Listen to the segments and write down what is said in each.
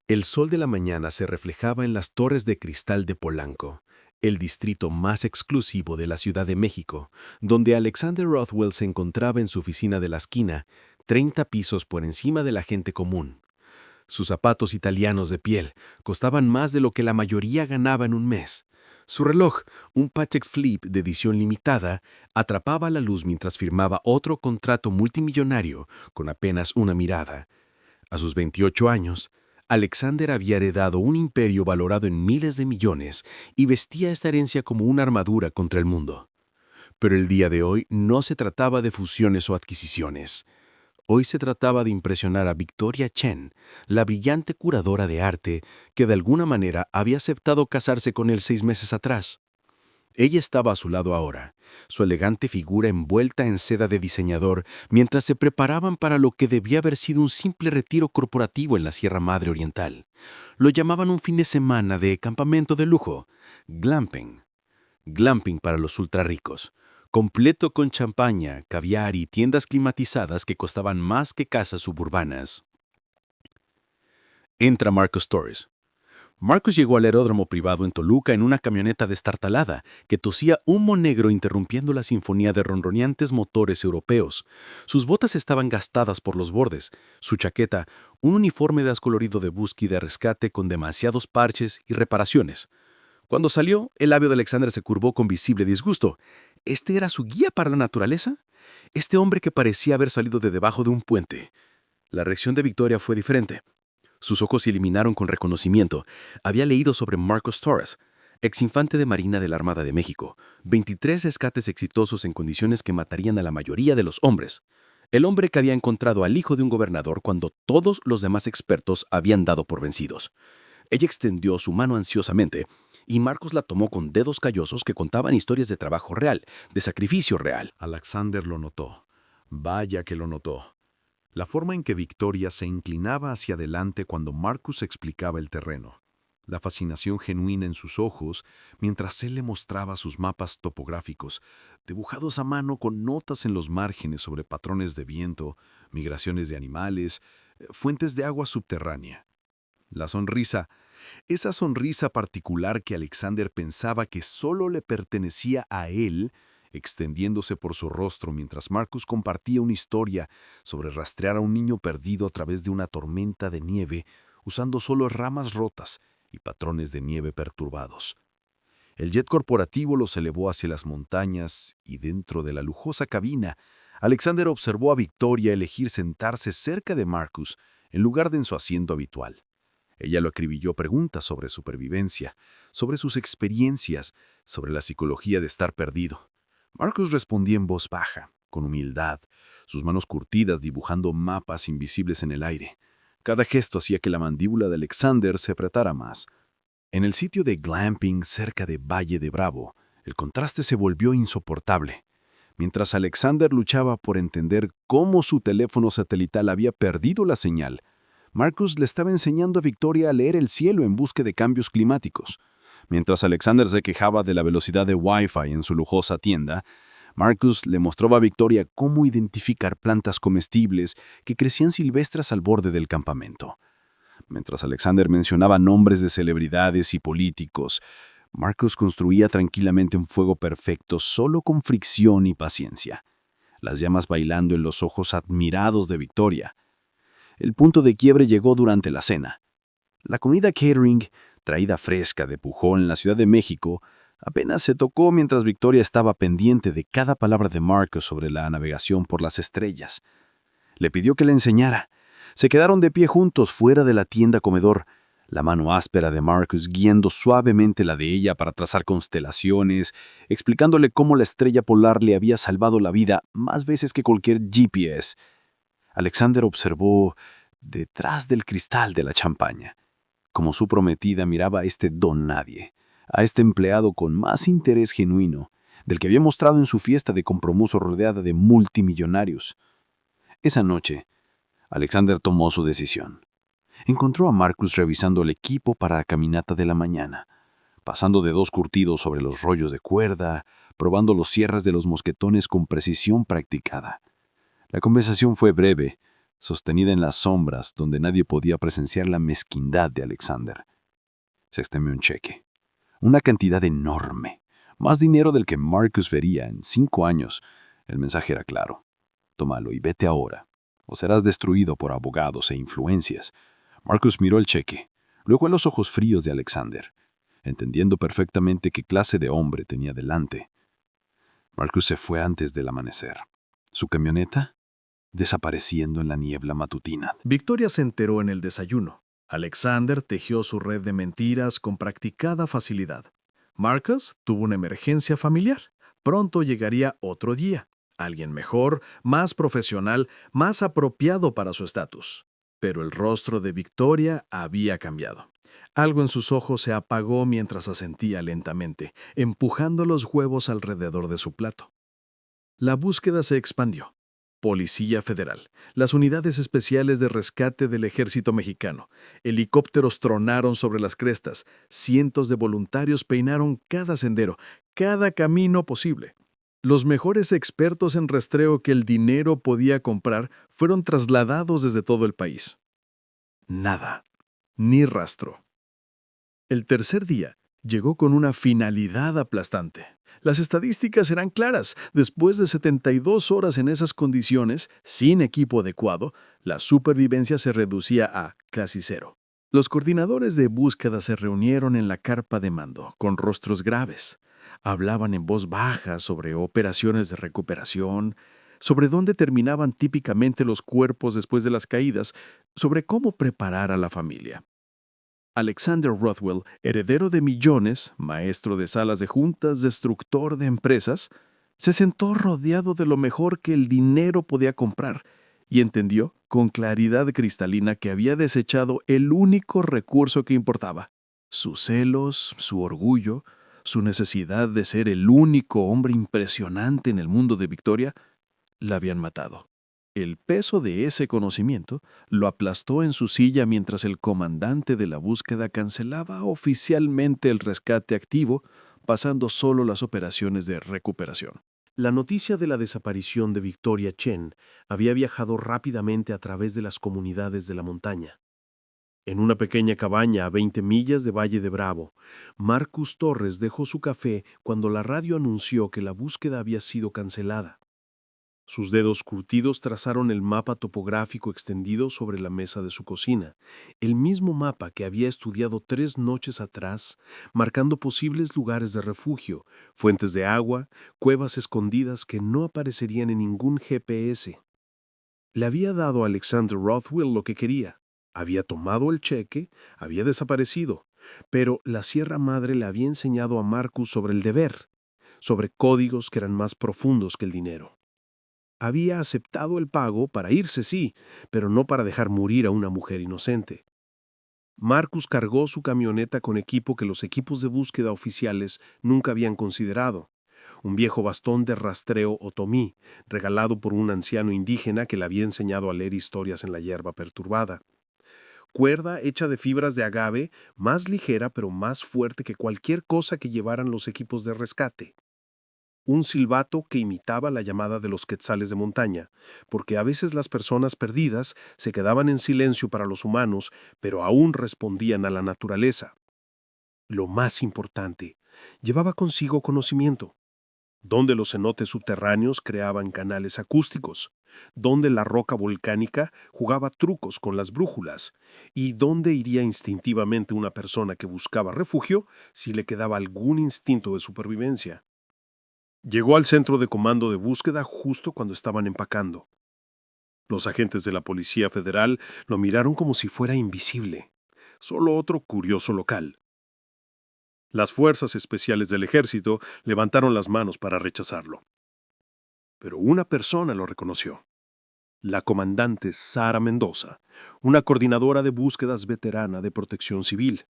El sol de la mañana se reflejaba en las torres de cristal de Polanco, el distrito más exclusivo de la Ciudad de México, donde Alexander Rothwell se encontraba en su oficina de la esquina, 30 pisos por encima de la gente común. Sus zapatos italianos de piel costaban más de lo que la mayoría ganaba en un mes. Su reloj, un Patex Flip de edición limitada, atrapaba la luz mientras firmaba otro contrato multimillonario con apenas una mirada. A sus 28 años, Alexander había heredado un imperio valorado en miles de millones y vestía esta herencia como una armadura contra el mundo. Pero el día de hoy no se trataba de fusiones o adquisiciones. Hoy se trataba de impresionar a Victoria Chen, la brillante curadora de arte que de alguna manera había aceptado casarse con él 6 meses atrás. Ella estaba a su lado ahora, su elegante figura envuelta en seda de diseñador, mientras se preparaban para lo que debía haber sido un simple retiro corporativo en la Sierra Madre Oriental. Lo llamaban un fin de semana de campamento de lujo, glamping. Glamping para los ultrarricos, completo con champaña, caviar y tiendas climatizadas que costaban más que casas suburbanas. Entra Marcus Torres. Marcus llegó al aeródromo privado en Toluca en una camioneta destartalada que tosía humo negro interrumpiendo la sinfonía de ronroneantes motores europeos. Sus botas estaban gastadas por los bordes, su chaqueta, un uniforme descolorido de búsqueda y rescate con demasiados parches y reparaciones. Cuando salió, el labio de Alexander se curvó con visible disgusto. ¿Este era su guía para la naturaleza? Este hombre que parecía haber salido de debajo de un puente. La reacción de Victoria fue diferente. Sus ojos se iluminaron con reconocimiento. Había leído sobre Marcus Torres, exinfante de Marina de la Armada de México, 23 rescates exitosos en condiciones que matarían a la mayoría de los hombres. El hombre que había encontrado al hijo de un gobernador cuando todos los demás expertos habían dado por vencidos. Ella extendió su mano ansiosamente, y Marcus la tomó con dedos callosos que contaban historias de trabajo real, de sacrificio real. Alexander lo notó. Vaya que lo notó. La forma en que Victoria se inclinaba hacia adelante cuando Marcus explicaba el terreno. La fascinación genuina en sus ojos mientras él le mostraba sus mapas topográficos, dibujados a mano con notas en los márgenes sobre patrones de viento, migraciones de animales, fuentes de agua subterránea. La sonrisa, esa sonrisa particular que Alexander pensaba que solo le pertenecía a él, extendiéndose por su rostro mientras Marcus compartía una historia sobre rastrear a un niño perdido a través de una tormenta de nieve usando solo ramas rotas y patrones de nieve perturbados. El jet corporativo los elevó hacia las montañas y dentro de la lujosa cabina, Alexander observó a Victoria elegir sentarse cerca de Marcus en lugar de en su asiento habitual. Ella lo acribilló preguntas sobre supervivencia, sobre sus experiencias, sobre la psicología de estar perdido. Marcus respondía en voz baja, con humildad, sus manos curtidas dibujando mapas invisibles en el aire. Cada gesto hacía que la mandíbula de Alexander se apretara más. En el sitio de glamping cerca de Valle de Bravo, el contraste se volvió insoportable. Mientras Alexander luchaba por entender cómo su teléfono satelital había perdido la señal, Marcus le estaba enseñando a Victoria a leer el cielo en busca de cambios climáticos. Mientras Alexander se quejaba de la velocidad de Wi-Fi en su lujosa tienda, Marcus le mostró a Victoria cómo identificar plantas comestibles que crecían silvestres al borde del campamento. Mientras Alexander mencionaba nombres de celebridades y políticos, Marcus construía tranquilamente un fuego perfecto solo con fricción y paciencia, las llamas bailando en los ojos admirados de Victoria. El punto de quiebre llegó durante la cena. La comida catering, traída fresca de Pujols en la Ciudad de México, apenas se tocó mientras Victoria estaba pendiente de cada palabra de Marcus sobre la navegación por las estrellas. Le pidió que le enseñara. Se quedaron de pie juntos fuera de la tienda comedor, la mano áspera de Marcus guiando suavemente la de ella para trazar constelaciones, explicándole cómo la estrella polar le había salvado la vida más veces que cualquier GPS. Alexander observó detrás del cristal de la champaña, como su prometida miraba a este don nadie, a este empleado con más interés genuino, del que había mostrado en su fiesta de compromiso rodeada de multimillonarios. Esa noche, Alexander tomó su decisión. Encontró a Marcus revisando el equipo para la caminata de la mañana, pasando de 2 curtidos sobre los rollos de cuerda, probando los cierres de los mosquetones con precisión practicada. La conversación fue breve, sostenida en las sombras donde nadie podía presenciar la mezquindad de Alexander. Se extendió un cheque. Una cantidad enorme. Más dinero del que Marcus vería en 5 años. El mensaje era claro. Tómalo y vete ahora, o serás destruido por abogados e influencias. Marcus miró el cheque, luego los ojos fríos de Alexander, entendiendo perfectamente qué clase de hombre tenía delante. Marcus se fue antes del amanecer. Su camioneta desapareciendo en la niebla matutina. Victoria se enteró en el desayuno. Alexander tejió su red de mentiras con practicada facilidad. Marcus tuvo una emergencia familiar. Pronto llegaría otro día. Alguien mejor, más profesional, más apropiado para su estatus. Pero el rostro de Victoria había cambiado. Algo en sus ojos se apagó mientras asentía lentamente, empujando los huevos alrededor de su plato. La búsqueda se expandió. Policía Federal, las unidades especiales de rescate del Ejército Mexicano, helicópteros tronaron sobre las crestas, cientos de voluntarios peinaron cada sendero, cada camino posible. Los mejores expertos en rastreo que el dinero podía comprar fueron trasladados desde todo el país. Nada, ni rastro. El tercer día llegó con una finalidad aplastante. Las estadísticas eran claras. Después de 72 horas en esas condiciones, sin equipo adecuado, la supervivencia se reducía a casi cero. Los coordinadores de búsqueda se reunieron en la carpa de mando, con rostros graves. Hablaban en voz baja sobre operaciones de recuperación, sobre dónde terminaban típicamente los cuerpos después de las caídas, sobre cómo preparar a la familia. Alexander Rothwell, heredero de millones, maestro de salas de juntas, destructor de empresas, se sentó rodeado de lo mejor que el dinero podía comprar y entendió con claridad cristalina que había desechado el único recurso que importaba. Sus celos, su orgullo, su necesidad de ser el único hombre impresionante en el mundo de Victoria, la habían matado. El peso de ese conocimiento lo aplastó en su silla mientras el comandante de la búsqueda cancelaba oficialmente el rescate activo, pasando solo las operaciones de recuperación. La noticia de la desaparición de Victoria Chen había viajado rápidamente a través de las comunidades de la montaña. En una pequeña cabaña a 20 millas de Valle de Bravo, Marcus Torres dejó su café cuando la radio anunció que la búsqueda había sido cancelada. Sus dedos curtidos trazaron el mapa topográfico extendido sobre la mesa de su cocina, el mismo mapa que había estudiado 3 noches atrás, marcando posibles lugares de refugio, fuentes de agua, cuevas escondidas que no aparecerían en ningún GPS. Le había dado a Alexander Rothwell lo que quería. Había tomado el cheque, había desaparecido, pero la Sierra Madre le había enseñado a Marcus sobre el deber, sobre códigos que eran más profundos que el dinero. Había aceptado el pago para irse, sí, pero no para dejar morir a una mujer inocente. Marcus cargó su camioneta con equipo que los equipos de búsqueda oficiales nunca habían considerado. Un viejo bastón de rastreo otomí, regalado por un anciano indígena que le había enseñado a leer historias en la hierba perturbada. Cuerda hecha de fibras de agave, más ligera pero más fuerte que cualquier cosa que llevaran los equipos de rescate. Un silbato que imitaba la llamada de los quetzales de montaña, porque a veces las personas perdidas se quedaban en silencio para los humanos, pero aún respondían a la naturaleza. Lo más importante, llevaba consigo conocimiento. Donde los cenotes subterráneos creaban canales acústicos, donde la roca volcánica jugaba trucos con las brújulas, y dónde iría instintivamente una persona que buscaba refugio si le quedaba algún instinto de supervivencia. Llegó al centro de comando de búsqueda justo cuando estaban empacando. Los agentes de la Policía Federal lo miraron como si fuera invisible, solo otro curioso local. Las fuerzas especiales del ejército levantaron las manos para rechazarlo. Pero una persona lo reconoció. La comandante Sara Mendoza, una coordinadora de búsquedas veterana de protección civil,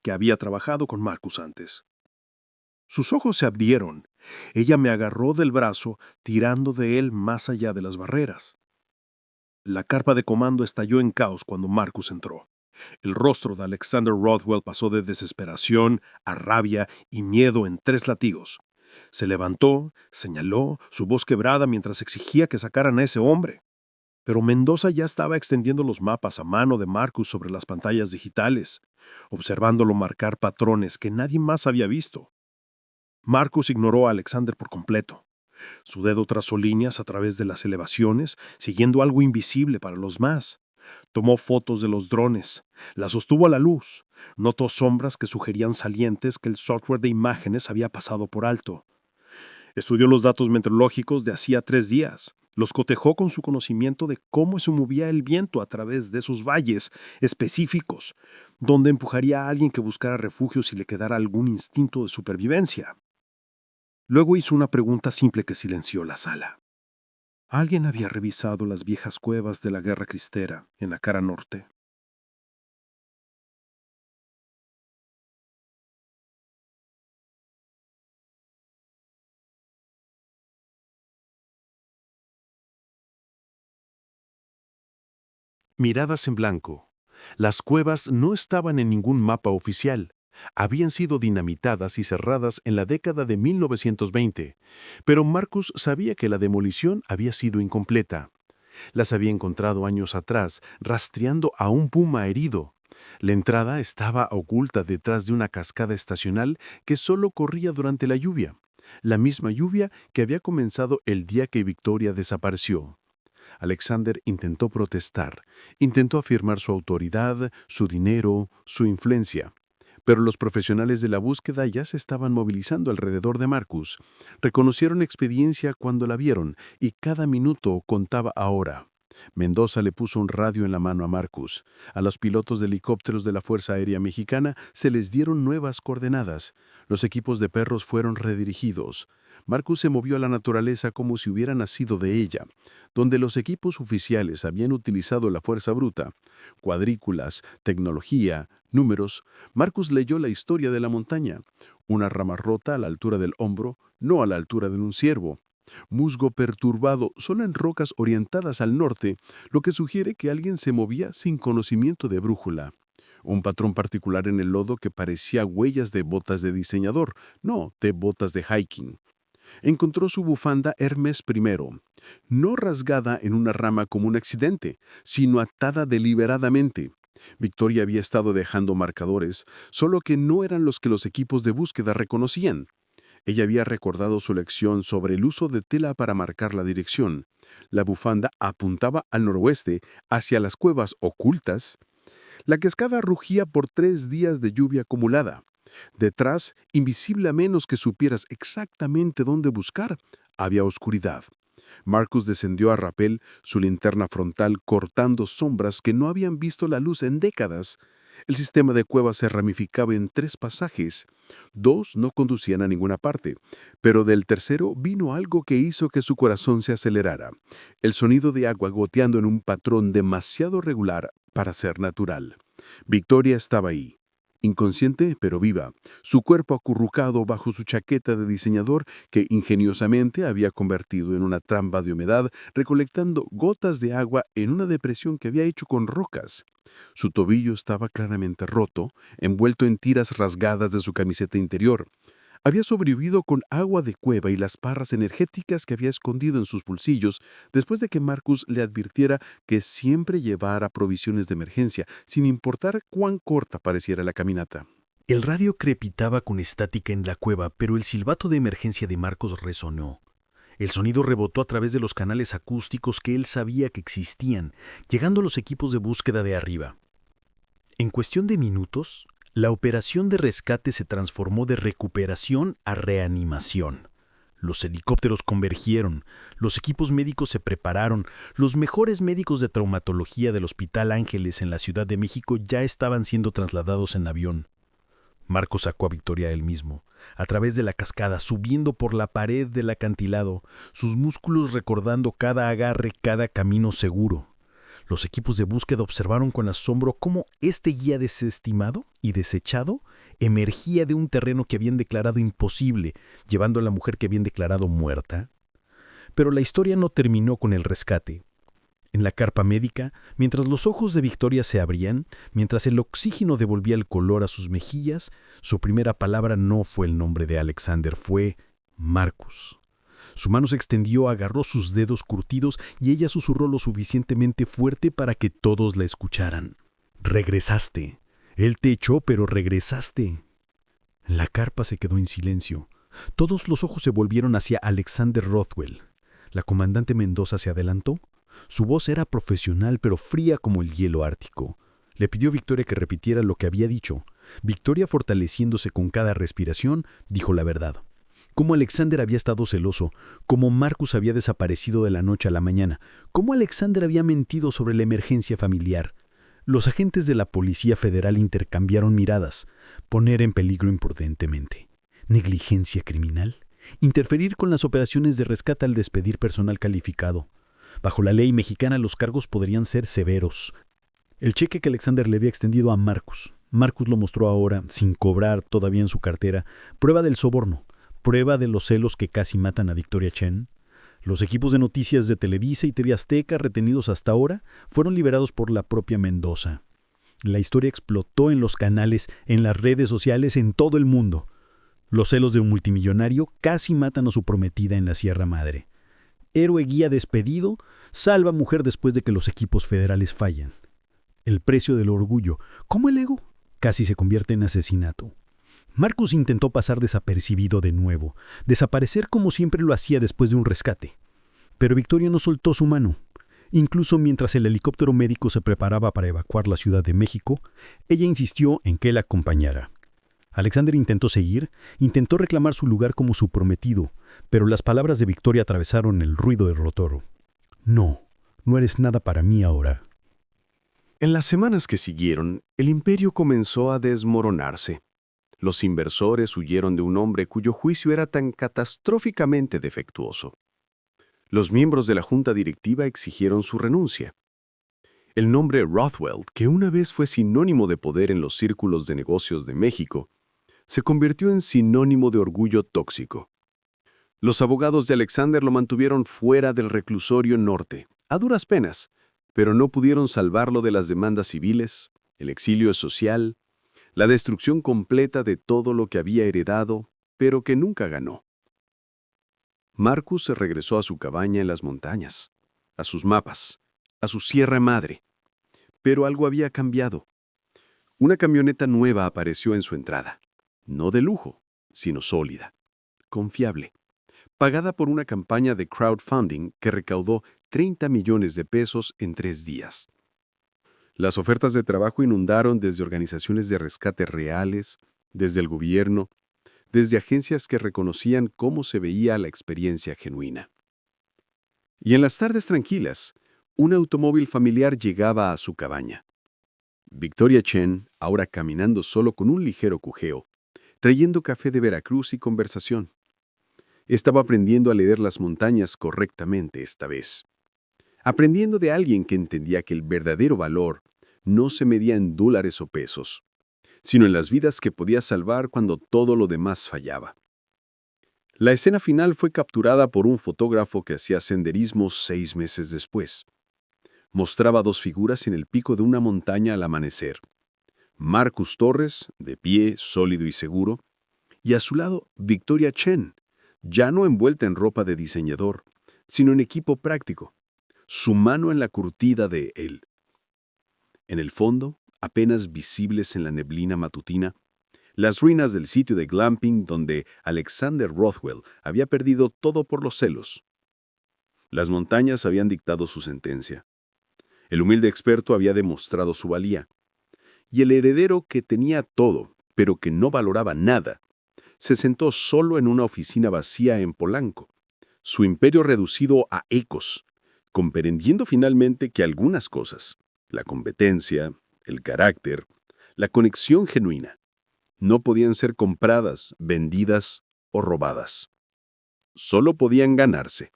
que había trabajado con Marcus antes. Sus ojos se abrieron. Ella me agarró del brazo, tirando de él más allá de las barreras. La carpa de comando estalló en caos cuando Marcus entró. El rostro de Alexander Rothwell pasó de desesperación a rabia y miedo en 3 latigos. Se levantó, señaló, su voz quebrada mientras exigía que sacaran a ese hombre. Pero Mendoza ya estaba extendiendo los mapas a mano de Marcus sobre las pantallas digitales, observándolo marcar patrones que nadie más había visto. Marcus ignoró a Alexander por completo. Su dedo trazó líneas a través de las elevaciones, siguiendo algo invisible para los más. Tomó fotos de los drones, las sostuvo a la luz, notó sombras que sugerían salientes que el software de imágenes había pasado por alto. Estudió los datos meteorológicos de hacía 3 días, los cotejó con su conocimiento de cómo se movía el viento a través de esos valles específicos, donde empujaría a alguien que buscara refugio si le quedara algún instinto de supervivencia. Luego hizo una pregunta simple que silenció la sala. Alguien había revisado las viejas cuevas de la Guerra Cristera en la cara norte. Miradas en blanco. Las cuevas no estaban en ningún mapa oficial. Habían sido dinamitadas y cerradas en la década de 1920, pero Marcus sabía que la demolición había sido incompleta. Las había encontrado años atrás, rastreando a un puma herido. La entrada estaba oculta detrás de una cascada estacional que solo corría durante la lluvia, la misma lluvia que había comenzado el día que Victoria desapareció. Alexander intentó protestar, intentó afirmar su autoridad, su dinero, su influencia. Pero los profesionales de la búsqueda ya se estaban movilizando alrededor de Marcus. Reconocieron experiencia cuando la vieron y cada minuto contaba ahora. Mendoza le puso un radio en la mano a Marcus. A los pilotos de helicópteros de la Fuerza Aérea Mexicana se les dieron nuevas coordenadas. Los equipos de perros fueron redirigidos. Marcus se movió a la naturaleza como si hubiera nacido de ella, donde los equipos oficiales habían utilizado la fuerza bruta, cuadrículas, tecnología, números. Marcus leyó la historia de la montaña. Una rama rota a la altura del hombro, no a la altura de un ciervo. Musgo perturbado solo en rocas orientadas al norte, lo que sugiere que alguien se movía sin conocimiento de brújula. Un patrón particular en el lodo que parecía huellas de botas de diseñador, no de botas de hiking. Encontró su bufanda Hermes I, no rasgada en una rama como un accidente, sino atada deliberadamente. Victoria había estado dejando marcadores, solo que no eran los que los equipos de búsqueda reconocían. Ella había recordado su lección sobre el uso de tela para marcar la dirección. La bufanda apuntaba al noroeste, hacia las cuevas ocultas. La cascada rugía por 3 días de lluvia acumulada. Detrás, invisible a menos que supieras exactamente dónde buscar, había oscuridad. Marcus descendió a rapel, su linterna frontal cortando sombras que no habían visto la luz en décadas. El sistema de cuevas se ramificaba en 3 pasajes. 2 no conducían a ninguna parte, pero del tercero vino algo que hizo que su corazón se acelerara. El sonido de agua goteando en un patrón demasiado regular para ser natural. Victoria estaba ahí. Inconsciente, pero viva, su cuerpo acurrucado bajo su chaqueta de diseñador que ingeniosamente había convertido en una trampa de humedad, recolectando gotas de agua en una depresión que había hecho con rocas. Su tobillo estaba claramente roto, envuelto en tiras rasgadas de su camiseta interior. Había sobrevivido con agua de cueva y las barras energéticas que había escondido en sus bolsillos después de que Marcus le advirtiera que siempre llevara provisiones de emergencia, sin importar cuán corta pareciera la caminata. El radio crepitaba con estática en la cueva, pero el silbato de emergencia de Marcos resonó. El sonido rebotó a través de los canales acústicos que él sabía que existían, llegando a los equipos de búsqueda de arriba. En cuestión de minutos, la operación de rescate se transformó de recuperación a reanimación. Los helicópteros convergieron, los equipos médicos se prepararon, los mejores médicos de traumatología del Hospital Ángeles en la Ciudad de México ya estaban siendo trasladados en avión. Marcos sacó a Victoria él mismo, a través de la cascada, subiendo por la pared del acantilado, sus músculos recordando cada agarre, cada camino seguro. Los equipos de búsqueda observaron con asombro cómo este guía desestimado y desechado emergía de un terreno que habían declarado imposible, llevando a la mujer que habían declarado muerta. Pero la historia no terminó con el rescate. En la carpa médica, mientras los ojos de Victoria se abrían, mientras el oxígeno devolvía el color a sus mejillas, su primera palabra no fue el nombre de Alexander, fue Marcus. Su mano se extendió, agarró sus dedos curtidos y ella susurró lo suficientemente fuerte para que todos la escucharan. «Regresaste. Él te echó, pero regresaste». La carpa se quedó en silencio. Todos los ojos se volvieron hacia Alexander Rothwell. La comandante Mendoza se adelantó. Su voz era profesional, pero fría como el hielo ártico. Le pidió a Victoria que repitiera lo que había dicho. Victoria, fortaleciéndose con cada respiración, dijo la verdad. Cómo Alexander había estado celoso, cómo Marcus había desaparecido de la noche a la mañana, cómo Alexander había mentido sobre la emergencia familiar. Los agentes de la Policía Federal intercambiaron miradas. Poner en peligro imprudentemente. ¿Negligencia criminal? Interferir con las operaciones de rescate al despedir personal calificado. Bajo la ley mexicana los cargos podrían ser severos. El cheque que Alexander le había extendido a Marcus. Marcus lo mostró ahora, sin cobrar todavía en su cartera, prueba del soborno, prueba de los celos que casi matan a Victoria Chen. Los equipos de noticias de Televisa y TV Azteca, retenidos hasta ahora, fueron liberados por la propia Mendoza. La historia explotó en los canales, en las redes sociales, en todo el mundo. Los celos de un multimillonario casi matan a su prometida en la Sierra Madre. Héroe guía despedido, salva mujer después de que los equipos federales fallan. El precio del orgullo, como el ego, casi se convierte en asesinato. Marcus intentó pasar desapercibido de nuevo, desaparecer como siempre lo hacía después de un rescate. Pero Victoria no soltó su mano. Incluso mientras el helicóptero médico se preparaba para evacuar la Ciudad de México, ella insistió en que él acompañara. Alexander intentó seguir, intentó reclamar su lugar como su prometido, pero las palabras de Victoria atravesaron el ruido del rotoro. No, no eres nada para mí ahora. En las semanas que siguieron, el imperio comenzó a desmoronarse. Los inversores huyeron de un hombre cuyo juicio era tan catastróficamente defectuoso. Los miembros de la junta directiva exigieron su renuncia. El nombre Rothwell, que una vez fue sinónimo de poder en los círculos de negocios de México, se convirtió en sinónimo de orgullo tóxico. Los abogados de Alexander lo mantuvieron fuera del reclusorio norte, a duras penas, pero no pudieron salvarlo de las demandas civiles, el exilio social, la destrucción completa de todo lo que había heredado, pero que nunca ganó. Marcus se regresó a su cabaña en las montañas, a sus mapas, a su Sierra Madre. Pero algo había cambiado. Una camioneta nueva apareció en su entrada, no de lujo, sino sólida, confiable, pagada por una campaña de crowdfunding que recaudó 30 millones de pesos en 3 días. Las ofertas de trabajo inundaron desde organizaciones de rescate reales, desde el gobierno, desde agencias que reconocían cómo se veía la experiencia genuina. Y en las tardes tranquilas, un automóvil familiar llegaba a su cabaña. Victoria Chen, ahora caminando solo con un ligero cujeo, trayendo café de Veracruz y conversación. Estaba aprendiendo a leer las montañas correctamente esta vez. Aprendiendo de alguien que entendía que el verdadero valor no se medía en dólares o pesos, sino en las vidas que podía salvar cuando todo lo demás fallaba. La escena final fue capturada por un fotógrafo que hacía senderismo 6 meses después. Mostraba 2 figuras en el pico de una montaña al amanecer. Marcus Torres, de pie, sólido y seguro, y a su lado Victoria Chen, ya no envuelta en ropa de diseñador, sino en equipo práctico, su mano en la curtida de él. En el fondo, apenas visibles en la neblina matutina, las ruinas del sitio de glamping donde Alexander Rothwell había perdido todo por los celos. Las montañas habían dictado su sentencia. El humilde experto había demostrado su valía. Y el heredero que tenía todo, pero que no valoraba nada, se sentó solo en una oficina vacía en Polanco, su imperio reducido a ecos, comprendiendo finalmente que algunas cosas, la competencia, el carácter, la conexión genuina, no podían ser compradas, vendidas o robadas. Solo podían ganarse.